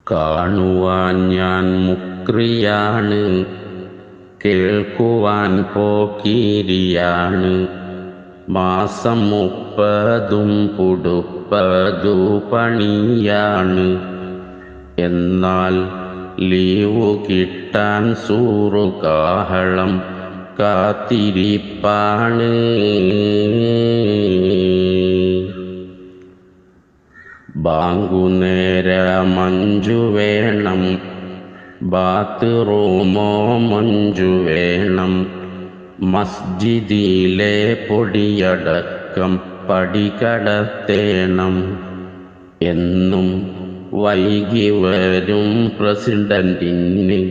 കാണുവാൻ ഞാൻ മുക്രിയാണ്, കേൾക്കുവാൻ പോക്കിരിയാണ്. മാസം 30 പുടുപ്പതു പണിയാണ്. എന്നാൽ ലീവു കിട്ടാൻ സൂറു കാഹളം കാത്തിരിപ്പാണ്. ബാങ്കുനേരമഞ്ചു വേണം, ബാത്റൂമോ മഞ്ചു വേണം. മസ്ജിദിലെ പൊടിയടക്കം പടികടത്തേണം. എന്നും വൈകി വരും പ്രസിഡന്റിന്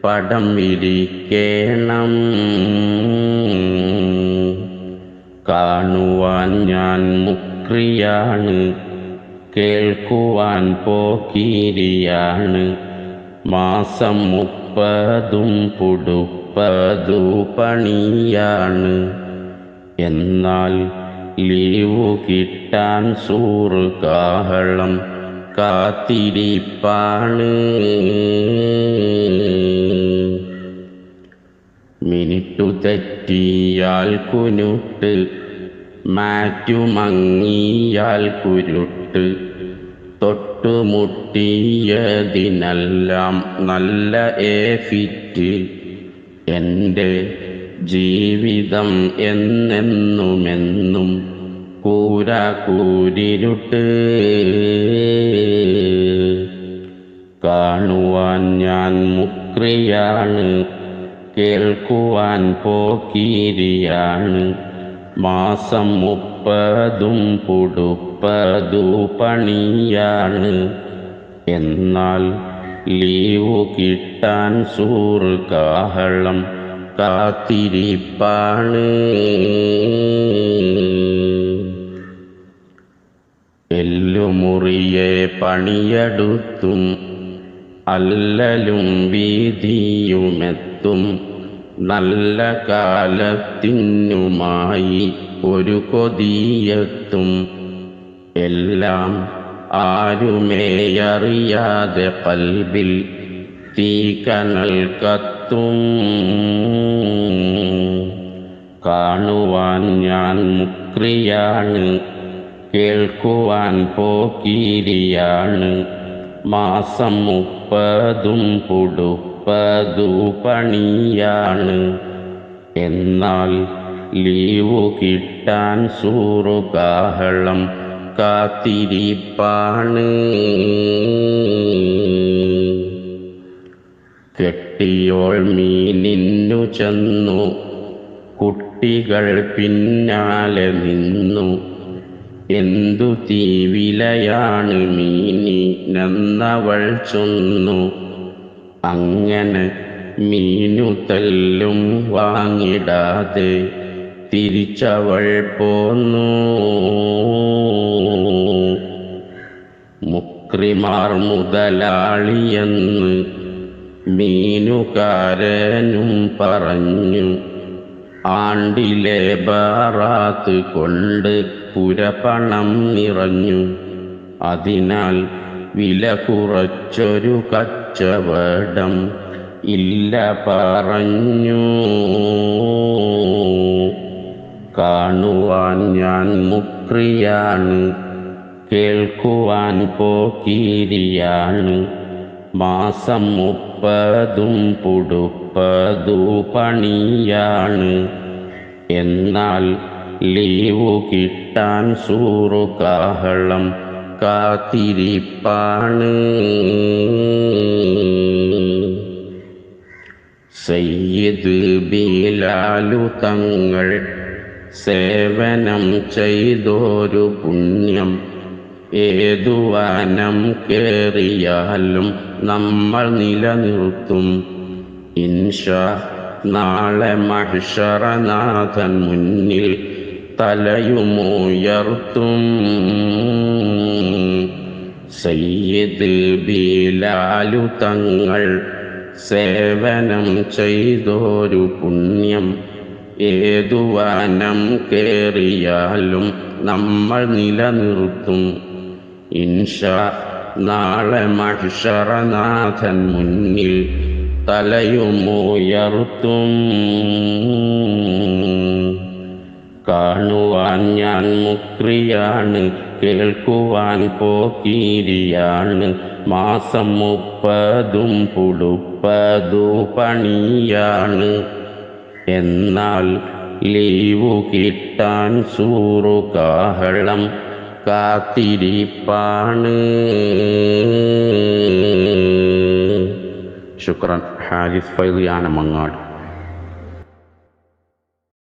പടം വിരിക്കണം. കാണുവാൻ ഞാൻ മുക്രിയാണ്, കേൾക്കുവാൻ പോക്കിരിയാണ്. മാസം 30 പുടുപ്പതു പണിയാണ്. എന്നാൽ ലീവു കിട്ടാൻ സൂറ് കാഹളം കാത്തിരിപ്പാണ്. മിനിറ്റു തെറ്റിയാൽ കുനുട്ട്, മാറ്റുമങ്ങിയാൽ കുരുട്ട്. തൊട്ടുമുട്ടിയതിനെല്ലാം നല്ല ഫിറ്റ്. എൻ്റെ ജീവിതം എന്നെന്നുമെന്നും കൂരിരുട്ട്. കാണുവാൻ ഞാൻ മുക്രിയാണ്, കേൾക്കുവാൻ പോക്കിരിയാണ്. മാസം 30 പുടുപ്പതു പണിയാണ്. എന്നാൽ ലീവു കിട്ടാൻ സൂറ് കാഹളം കാത്തിരിപ്പാണ്. എല്ലുമുറിയെ പണിയെടുത്തും അല്ലലും വീതിയുമെത്തും. നല്ല കാലത്തിനുമായി ഒരു കൊതിയെത്തും. എല്ലാം ആരുമേയറിയാതെ കൽബിൽ തീക്കനൽ കത്തും. കാണുവാൻ ഞാൻ മുക്രിയാണ്, കേൾക്കുവാൻ പോക്കിരിയാണ്. മാസം 30 പുടുപ്പതു പണിയാണ്. എന്നാൽ ലീവു കിട്ടാൻ സൂറു കാഹളം കാത്തിരിപ്പാണ്. കെട്ടിയോൾ മീനിന്നു ചെന്നു, കുട്ടികൾ പിന്നാലെ നിന്നു. എന്തു തീവിലയാണ് മീനിനെന്നവൾ ചൊന്നു. അങ്ങനെ മീനു തല്ലും വാങ്ങിടാതെ തിരിച്ചവൾ പോന്നു. മുക്രിമാർ മുതലാളിയെന്ന് മീനുകാരനും പറഞ്ഞു. ആണ്ടിലെ ബറാത്ത് കൊണ്ട് പുരപണം നിറഞ്ഞു. അതിനാൽ വില കുറച്ചൊരു കച്ചവടം ഇല്ല പറഞ്ഞു. കാണുവാൻ ഞാൻ മുക്രിയാണ്, കേൾക്കുവാൻ പോക്കിരിയാണ്. മാസം 30 പുടുപ്പതു പണിയാണ്. എന്നാൽ ലീവു കിട്ടാൻ സൂറു കാഹളം കാത്തിരിപ്പാണ്. സയ്യിദ് ബിലാലു തങ്ങൾ സേവനം ചെയ്തൊരു പുണ്യം. ഏതു വനം കേറിയാലും നമ്മൾ നിലനിർത്തും ഇൻഷാ. നാളെ മഹ്ശറനാഥൻ മുന്നിൽ തലയുമുയർത്തും. സയ്യിദ് ബിലാലു തങ്ങൾ സേവനം ചെയ്തൊരു പുണ്യം. ഏതു വനം കേറിയാലും നമ്മൾ നിലനിർത്തും ഇൻഷാ. നാളെ മഹ്ശറനാഥൻ മുന്നിൽ തലയുമുയർത്തും. കാണുവാൻ ഞാൻ മുക്രിയാണ്, കേൾക്കുവാൻ പോക്കിരിയാണ്. മാസം 30 പുടുപ്പതു പണിയാണ്. എന്നാൽ ലീവു കിട്ടാൻ സൂറു കാഹളം കാത്തിരിപ്പാണ്. ശുക്രൻ. ഹാരിസ് ഫൈളിയാണ് മങ്ങാട്.